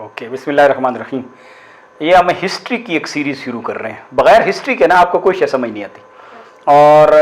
Okay, बिस्मिल्लाहिर्रहमानिर्रहीम। ये हम हिस्ट्री की एक सीरीज़ शुरू कर रहे हैं। बग़ैर हिस्ट्री के ना आपको कोई शय समझ नहीं आती। और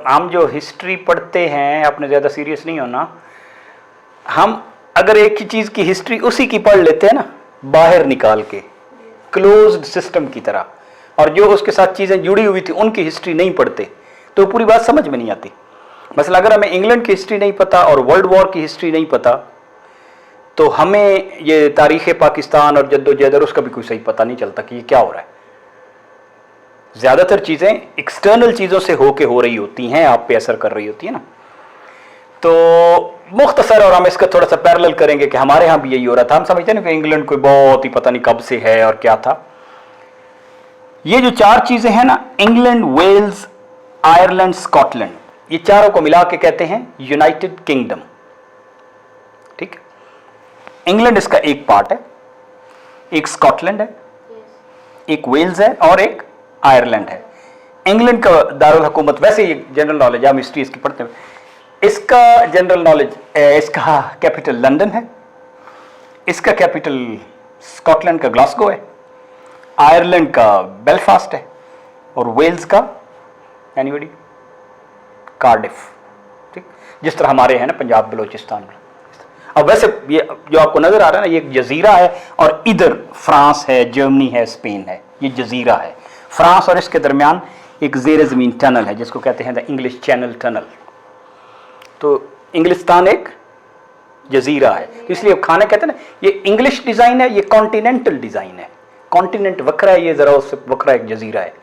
हम जो हिस्ट्री पढ़ते हैं, आपने ज़्यादा सीरियस नहीं होना। हम अगर एक ही चीज़ की हिस्ट्री उसी की पढ़ लेते हैं ना, बाहर निकाल के क्लोज्ड सिस्टम की तरह, और जो उसके साथ चीज़ें जुड़ी हुई थी उनकी हिस्ट्री नहीं पढ़ते, तो पूरी बात समझ में नहीं आती। मसला अगर हमें इंग्लैंड की हिस्ट्री नहीं पता और वर्ल्ड वॉर की हिस्ट्री नहीं पता, तो हमें ये तारीख़ पाकिस्तान और जद्दोजहद उसका भी कोई सही पता नहीं चलता कि ये क्या हो रहा है। ज़्यादातर चीज़ें एक्सटर्नल चीज़ों से होके हो रही होती हैं, आप पे असर कर रही होती है ना। तो मुख्तसर, और हम इसका थोड़ा सा पैरेलल करेंगे कि हमारे यहाँ भी यही हो रहा था। हम समझते हैं ना कि इंग्लैंड कोई बहुत ही पता नहीं कब से है और क्या था। ये जो चार चीज़ें हैं ना, इंग्लैंड, वेल्स, आयरलैंड, स्कॉटलैंड, ये चारों को मिला के कहते हैं यूनाइटेड किंगडम। ठीक है, इंग्लैंड इसका एक पार्ट है, एक स्कॉटलैंड है, एक वेल्स है और एक आयरलैंड है। इंग्लैंड का दारुल हुकूमत, वैसे ये जनरल नॉलेज, हम हिस्ट्री इसकी पढ़ते हैं, इसका जनरल नॉलेज, इसका कैपिटल लंदन है, इसका कैपिटल स्कॉटलैंड का ग्लासगो है, आयरलैंड का बेलफास्ट है, और वेल्स का एनीबडी कार्डिफ। ठीक, जिस तरह हमारे हैं ना पंजाब बलोचिस्तान में। अब वैसे ये जो आपको नजर आ रहा है ना, ये एक जजीरा है, और इधर फ्रांस है, जर्मनी है, स्पेन है, ये जजीरा है। फ्रांस और इसके दरमियान एक ज़ेर ज़मीन टनल है जिसको कहते हैं द इंग्लिश चैनल टनल। तो इंग्लिस्तान एक जजीरा है, इसलिए खाने कहते हैं ना, ये इंग्लिश डिज़ाइन है, ये कॉन्टिनेंटल डिज़ाइन है। कॉन्टिनेंट वक्रा है, ये ज़रा उससे वक्रा एक जजीरा है।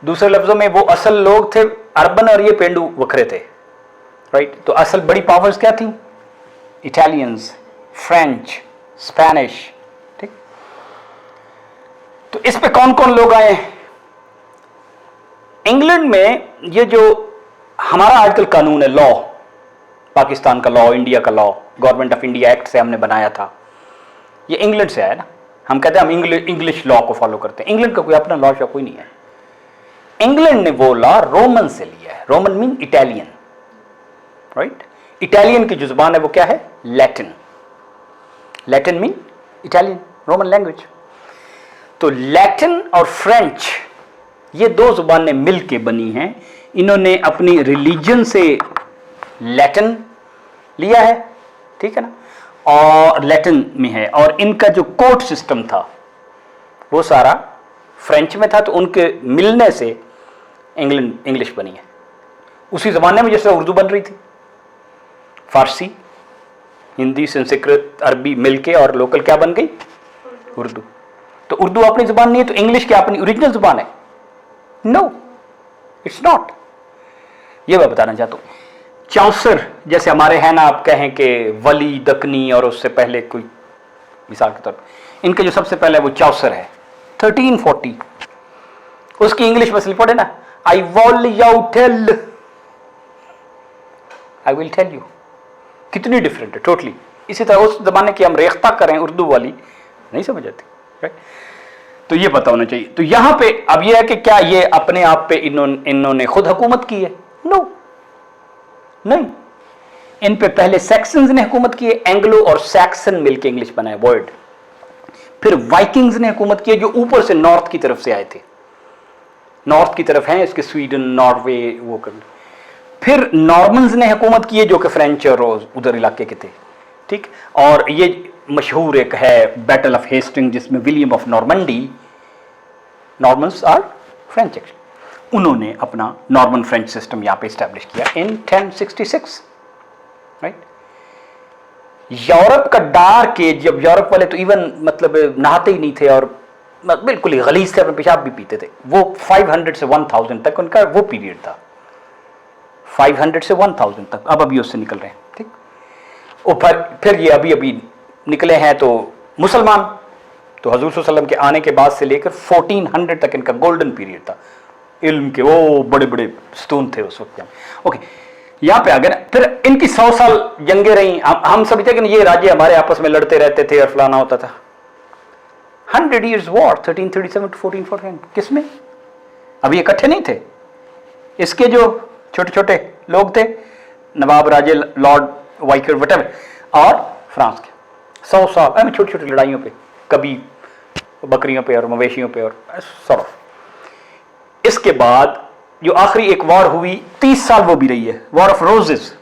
दूसरे लफ्ज़ों में वो असल लोग थे अर्बन, और ये पेंडू वक्रे थे। राइट, तो असल बड़ी पावर्स क्या थी? Italians, French, Spanish. ठीक, तो इस पे कौन कौन लोग आए? इंग्लैंड में ये जो हमारा आजकल कानून है, लॉ, पाकिस्तान का लॉ, इंडिया का law, government of India act से हमने बनाया था, ये इंग्लैंड से आया ना। हम कहते हैं हम इंग्लिश लॉ को फॉलो करते हैं। इंग्लैंड का कोई अपना लॉ शॉ कोई नहीं है। इंग्लैंड ने वो लॉ रोमन से लिया है। Roman mean Italian. Right, Italian की जो जुबान है वो क्या है? Latin. Latin mean Italian, Roman language. तो लैटिन और फ्रेंच, ये दो जुबानें मिलके बनी हैं। इन्होंने अपनी रिलीजन से लैटिन लिया है, ठीक है ना, और लैटिन में है, और इनका जो कोर्ट सिस्टम था वो सारा फ्रेंच में था। तो उनके मिलने से इंग्लिश बनी है। उसी जमाने में जैसे उर्दू बन रही थी, फारसी, हिंदी, संस्कृत, अरबी मिलके और लोकल क्या बन गई? उर्दू। तो उर्दू अपनी जुबान नहीं है, तो इंग्लिश क्या अपनी ओरिजिनल जुबान है? No, it's not. ये मैं बताना चाहता हूं। चौसर जैसे हमारे हैं ना, आप कहें कि वली, दकनी, और उससे पहले कोई मिसाल के तौर पर इनके जो सबसे पहले वो चौसर है 1340, उसकी इंग्लिश में पढ़े ना, आई विल टेल यू। कितनी डिफरेंट है टोटली। इसी तरह उस जमाने की हम रेख्ता करें उर्दू वाली, नहीं समझ आती। राइट, तो ये पता होना चाहिए। तो यहां पे अब ये है कि क्या ये अपने आप पे इन्होंने खुद हुकूमत की है? नो, नहीं। इन पे पहले सैक्सन्स ने हुकूमत की है। एंग्लो और सैक्सन मिलकर इंग्लिश बनाए वर्ड। फिर वाइकिंग्स ने हुकूमत की है, जो ऊपर से नॉर्थ की तरफ से आए थे। नॉर्थ की तरफ हैं इसके स्वीडन, नॉर्वे, वो कर। फिर नॉर्मन्स ने हुकूमत की है, जो कि फ्रेंच और उधर इलाके के थे। ठीक, और ये मशहूर एक है बैटल ऑफ हेस्टिंग, जिसमें William of Normandy, Normans are French, उन्होंने अपना नॉर्मन फ्रेंच सिस्टम यहाँ पे इस्टेब्लिश किया इन 1066। राइट, यूरोप का डार्क एज, जब यूरोप वाले तो इवन मतलब नहाते ही नहीं थे और बिल्कुल ही गलीज थे, अपने पेशाब भी पीते थे, वो 500 से 1000 तक उनका वो पीरियड था। 500 से 1000 तक। अब अभी उससे निकल रहे हैं। ठीक, और फिर ये अभी अभी निकले हैं तो मुसलमान। तो हजूर सल्लल्लाहु अलैहि वसल्लम के आने के बाद से लेकर 1400 तक इनका गोल्डन पीरियड था। इल्म के वो बड़े बड़े स्तून थे उस वक्त। ओके, यहाँ पे आ गए ना। फिर इनकी 100 साल जंगें रही। हम समझते कि ये राज्य हमारे आपस में लड़ते रहते थे और फलाना होता था। 100 years war, 1337 to 1441। किसमें? अभी इकट्ठे नहीं थे। इसके जो छोटे छोटे लोग थे, नवाब, राजे, लॉर्ड वाइकर, वटेवर, और फ्रांस के, 100 साल छोटी छोटी लड़ाइयों पे, कभी बकरियों पे और मवेशियों पे और सॉर्ट ऑफ। इसके बाद जो आखिरी एक वॉर हुई 30 साल वो भी रही है, वॉर ऑफ रोजेस।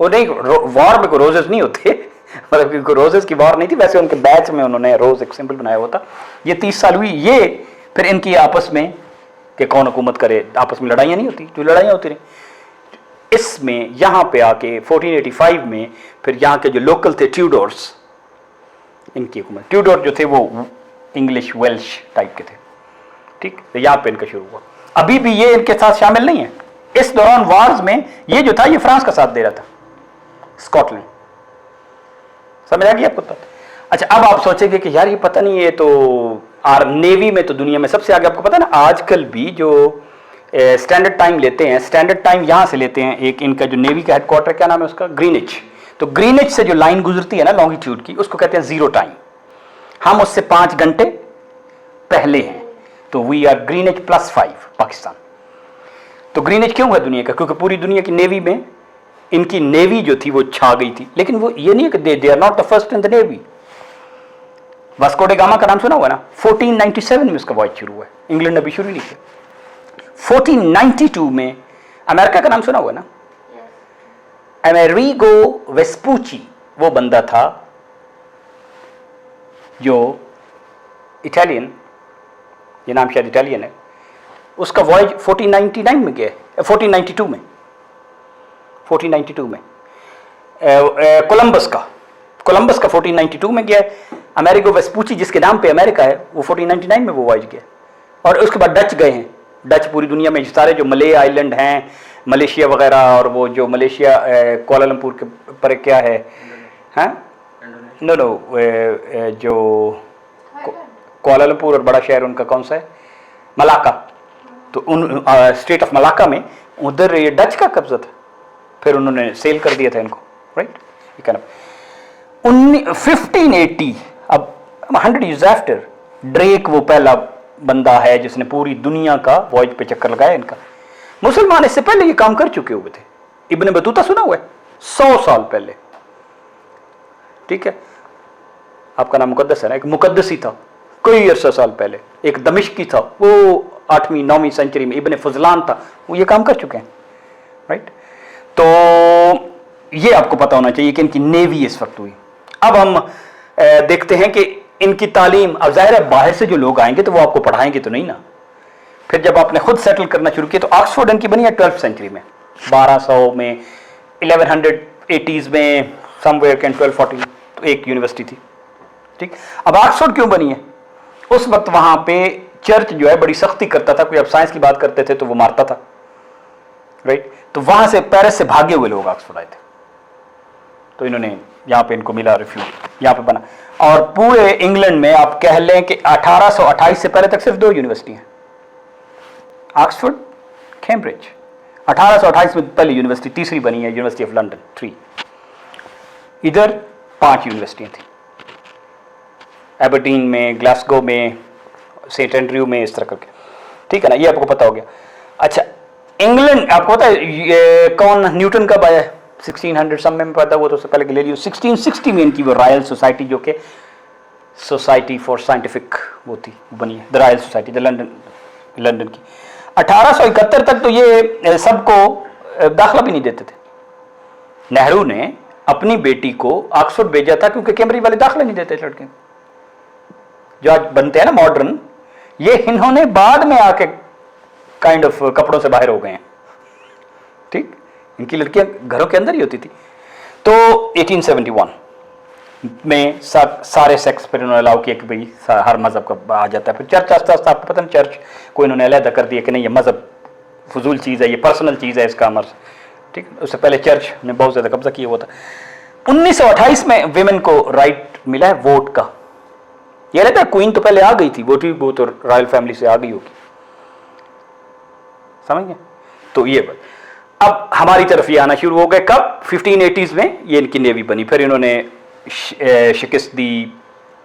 वो नहीं, वॉर में कोई रोजेस नहीं होते मतलब रोजेस की वॉर नहीं थी, वैसे उनके बैच में उन्होंने रोज एक सिंबल बनाया हुआ था। ये 30 साल हुई। ये फिर इनकी आपस में कि कौन हुकूमत करे, आपस में लड़ाइयाँ नहीं होती, जो लड़ाइयाँ होती रही। इसमें यहाँ पे आके 1485 में फिर यहाँ के जो लोकल थे ट्यूडोर्स, इनकी हुकूमत, ट्यूडोर जो थे वो इंग्लिश वेल्श टाइप के थे, ठीक। तो यहाँ पे इनका शुरू हुआ। अभी भी ये इनके साथ शामिल नहीं है। इस दौरान वार्स में ये जो था ये फ्रांस का साथ दे रहा था, स्कॉटलैंड। समझ आ गई आपको बात? अच्छा, अब आप सोचेंगे कि यार ये पता नहीं, ये तो नेवी में तो दुनिया में सबसे आगे। आपको पता ना आजकल भी जो स्टैंडर्ड टाइम लेते हैं, स्टैंडर्ड टाइम यहां से लेते हैं, एक इनका जो नेवी का हेडक्वार्टर क्या नाम है उसका, ग्रीनिच। तो ग्रीनिच से जो लाइन गुजरती है ना लॉन्गिट्यूड की, उसको कहते हैं जीरो टाइम। हम उससे 5 घंटे पहले हैं, तो वी आर ग्रीनिच +5 पाकिस्तान। तो ग्रीनिच क्यों है दुनिया का? क्योंकि पूरी दुनिया की नेवी में इनकी नेवी जो थी वो छा गई थी। लेकिन वो ये नहीं है कि they are not the first in the navy. Vasco da Gama का नाम सुना हुआ ना, 1497 में उसका वॉयज शुरू हुआ है, इंग्लैंड ने अभी शुरू नहीं किया। 1492 में अमेरिका का नाम सुना हुआ ना, अमेरिगो वेस्पूची वो बंदा था जो इटालियन, ये नाम शायद इटालियन है, उसका वॉयज 1499 में गया है, 1492 में कोलंबस का 1492 में गया है। अमेरिगो वेस्पूची जिसके नाम पे अमेरिका है वो 1499 में वो वॉयज गया। और उसके बाद डच गए हैं। डच पूरी दुनिया में सारे जो मले आइलैंड हैं, मलेशिया वगैरह, और वो जो मलेशिया कोलालमपुर के पर क्या है, हैं नो जो कोलालमपुर और बड़ा शहर उनका कौन सा है, मलाका। तो उन स्टेट ऑफ मलाका में उधर ये डच का कब्जा था, फिर उन्होंने सेल कर दिया था इनको, राइट। 1580, अब 100 ईयर्स आफ्टर, ड्रेक वो पहला बंदा है जिसने पूरी दुनिया का वॉयज पे चक्कर लगाया इनका। मुसलमान इससे पहले ये काम कर चुके हुए थे। इब्ने बतूता सुना हुआ है, 100 साल पहले, ठीक है। आपका नाम मुकद्दस है ना, एक मुकद्दसी था कई अरसा साल पहले, एक दमिश्की था, वो 8वीं 9वीं सेंचुरी में इब्ने फजलान था, वो ये काम कर चुके हैं, राइट। तो ये आपको पता होना चाहिए कि इनकी नेवी इस वक्त हुई। अब हम देखते हैं कि इनकी तालीम, अब जाहिर है बाहर से जो लोग आएंगे तो वो आपको पढ़ाएंगे तो नहीं ना। फिर जब आपने खुद सेटल करना शुरू किया तो ऑक्सफोर्ड इनकी बनी है 12th सेंचुरी में, 1200 में, 1180s में, समवेयर कैन 1240, तो एक यूनिवर्सिटी थी, ठीक। अब ऑक्सफोर्ड क्यों बनी है? उस वक्त वहां पे चर्च जो है बड़ी सख्ती करता था, कोई अब साइंस की बात करते थे तो वो मारता था, राइट। तो वहां से पेरिस से भागे हुए लोग ऑक्सफोर्ड आए थे, तो इन्होंने यहाँ पे इनको मिला रिफ्यूज, यहाँ पे बना। और पूरे इंग्लैंड में आप कह लें कि 1828 से पहले तक सिर्फ 2 यूनिवर्सिटी हैं, ऑक्सफोर्ड, कैम्ब्रिज। 1828 में पहली यूनिवर्सिटी, तीसरी बनी है यूनिवर्सिटी ऑफ लंदन 3। इधर 5 यूनिवर्सिटियां थी, एबरडीन में, ग्लासगो में, सेंट एंड्रयू में, इस तरह करके, ठीक है ना। ये आपको पता हो गया। अच्छा, इंग्लैंड आपको पता है ये कौन, न्यूटन कब आया? 1600 सब में पैदा हुआ, तो उससे पहले गैलीलियो 1660 में इनकी वो रॉयल सोसाइटी, जो कि सोसाइटी फॉर साइंटिफिक वो थी, बनी है, the royal society, the London की। 1871 तक तो ये सबको दाखिला भी नहीं देते थे। नेहरू ने अपनी बेटी को ऑक्सफोर्ड भेजा था क्योंकि कैम्ब्रिज वाले दाखिला नहीं देते लड़के, जो आज बनते हैं ना मॉडर्न, ये इन्होंने बाद में आके काइंड ऑफ कपड़ों से बाहर हो गए हैं, ठीक। इनकी लड़कियां घरों के अंदर ही होती थी। तो 1871 में सारे सेक्स पर इन्होंने अलाउ किया कि भाई हर मजहब का आ जाता है। फिर चर्च आस्ता आस्ता, आपको पता नहीं, चर्च को इन्होंने अलहदा कर दिया कि नहीं, ये मजहब फजूल चीज़ है, ये पर्सनल चीज़ है, इसका अमर, ठीक। उससे पहले चर्च ने बहुत ज़्यादा कब्जा किया हुआ था। 1928 में विमेन को राइट मिला है वोट का। ये रहता है क्वीन तो पहले आ गई थी, वो तो रॉयल फैमिली से आ गई होगी, समझ गए। तो ये बात अब हमारी तरफ ये आना शुरू हो गए कब? 1580s में ये इनकी नेवी बनी। फिर इन्होंने शिकस्त दी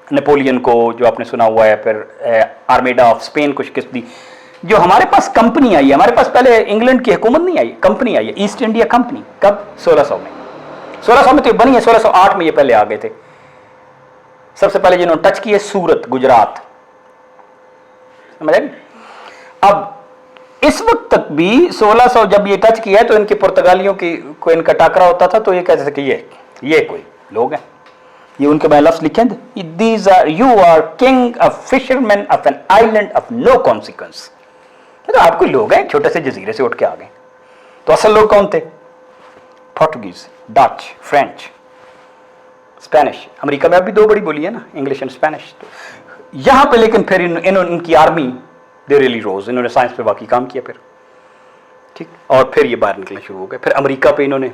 नेपोलियन को, जो आपने सुना हुआ है, फिर आर्मेडा ऑफ स्पेन को शिकस्त दी। जो हमारे पास कंपनी आई है, हमारे पास पहले इंग्लैंड की हुकूमत नहीं आई, कंपनी आई है, ईस्ट इंडिया कंपनी। कब? 1600 में। 1600 में तो बनी है, 1608 में ये पहले आ गए थे, सबसे पहले जिन्होंने टच किया सूरत, गुजरात, समझ आए? अब इस वक्त तक भी 1600 जब ये टच किया तो इनके पुर्तगालियों की को इनका टाकरा होता था, तो ये कहते थे कि ये कोई लोग हैं, ये उनके में लफ्ज लिखे थे, these are you are king of fisherman of an island of no consequence. तो आप कोई लोग हैं, छोटे से जजीरे से उठ के आ गए। तो असल लोग कौन थे? Portuguese, Dutch, French, Spanish. America में अभी दो बड़ी बोली है ना, इंग्लिश एंड स्पेनिश। तो यहां पे लेकिन फिर इनकी आर्मी दे रियली रोज, इन्होंने साइंस पे बाकी काम किया फिर, ठीक। और फिर ये बाहर निकलना शुरू हो गए। फिर अमेरिका पे इन्होंने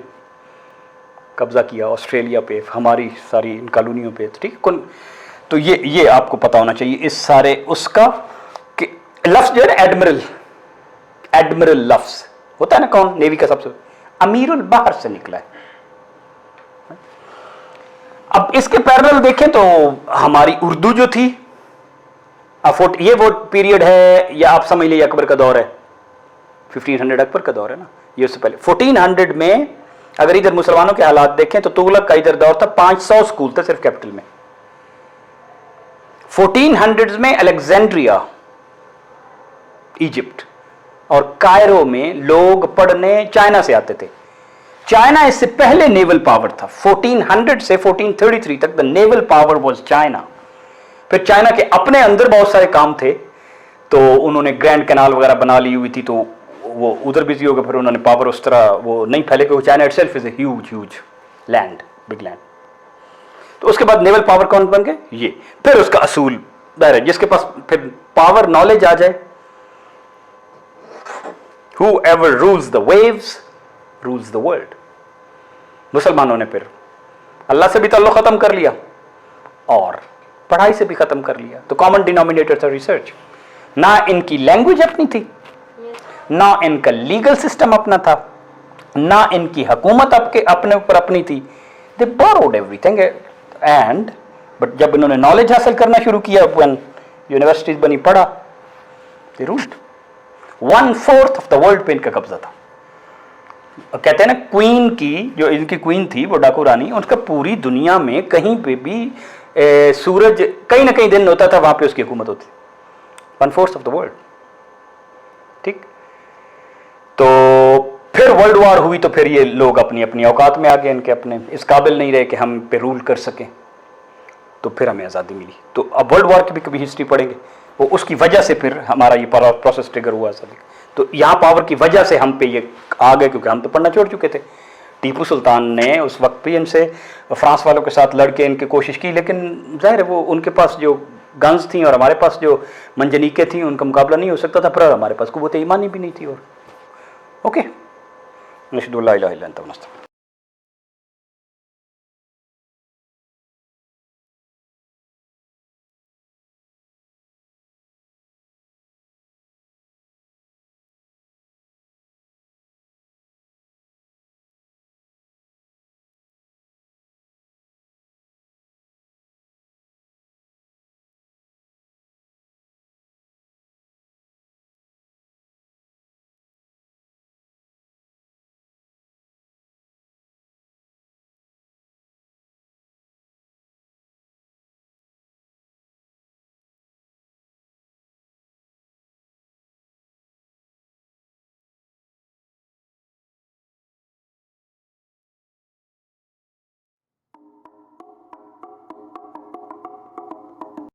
कब्जा किया, ऑस्ट्रेलिया पे, हमारी सारी इन कॉलोनियों पे, ठीक। तो ये आपको पता होना चाहिए इस सारे उसका कि लफ्ज जो है ना एडमिरल, एडमिरल लफ्ज होता है ना, कौन नेवी का सबसे अमीरुल बाहर से निकला है। अब इसके पैरेलल देखें तो हमारी उर्दू जो थी, ये वो पीरियड है, या आप समझ लीजिए अकबर का दौर है, 1500 अकबर का दौर है ना, ये उससे पहले 1400 में अगर इधर मुसलमानों के हालात देखें तो तुगलक का इधर दौर था, 500 स्कूल थे सिर्फ कैपिटल में। 1400 में अलेक्जेंड्रिया, इजिप्ट और कायरो में लोग पढ़ने चाइना से आते थे। चाइना इससे पहले नेवल पावर था, 1400 से 1433 तक the naval power was China. फिर चाइना के अपने अंदर बहुत सारे काम थे, तो उन्होंने ग्रैंड कैनाल वगैरह बना ली हुई थी, तो वो उधर बिजी हो गए। फिर उन्होंने पावर उस तरह वो नहीं फैले, क्योंकि China itself is a huge land, big land. तो उसके बाद नेवल पावर कौन बन गए? ये। फिर उसका असूल दायरा, जिसके पास फिर पावर नॉलेज आ जाए, whoever rules the waves rules the world। मुसलमानों ने फिर अल्लाह से भी ताल्लुक खत्म कर लिया और पढ़ाई से भी खत्म कर लिया। तो कॉमन डिनोमिनेटर था रिसर्च। ना इनकी लैंग्वेज अपनी थी, ना इनका लीगल सिस्टम अपना था, ना इनकी हुकूमत अपने ऊपर अपनी थी। दे बोरोड एवरीथिंग एंड बट जब इन्होंने नॉलेज हासिल करना शुरू किया, यूनिवर्सिटीज बनी, पढ़ा, दे रूल्ड। 1/4 ऑफ द वर्ल्ड पे इनका कब्जा था। कहते हैं ना क्वीन की, जो इनकी क्वीन थी वो डाकू रानी, उसका पूरी दुनिया में कहीं पे भी सूरज कहीं ना कहीं दिन होता था, वहां पे उसकी हुकूमत होती। 1/4 ऑफ द वर्ल्ड, ठीक। तो फिर वर्ल्ड वॉर हुई, तो फिर ये लोग अपनी अपनी औकात में आ गए, इनके अपने इस काबिल नहीं रहे कि हम पे रूल कर सकें, तो फिर हमें आज़ादी मिली। तो अब वर्ल्ड वॉर की भी कभी हिस्ट्री पढ़ेंगे, वो उसकी वजह से फिर हमारा ये प्रोसेस ट्रिगर हुआ आज़ादी। तो यहाँ पावर की वजह से हम पे ये आ गए, क्योंकि हम तो पढ़ना छोड़ चुके थे। टीपू सुल्तान ने उस वक्त भी इनसे फ्रांस वालों के साथ लड़के इनकी कोशिश की, लेकिन जाहिर है वो उनके पास जो गन्स थी और हमारे पास जो मंजनीकें थी, उनका मुकाबला नहीं हो सकता था। पर हमारे पास कुव्वत ईमानी भी नहीं थी। और ओके, नशहदु अल्ला इलाहा इल्ला अंत व नस्तगफिरुक।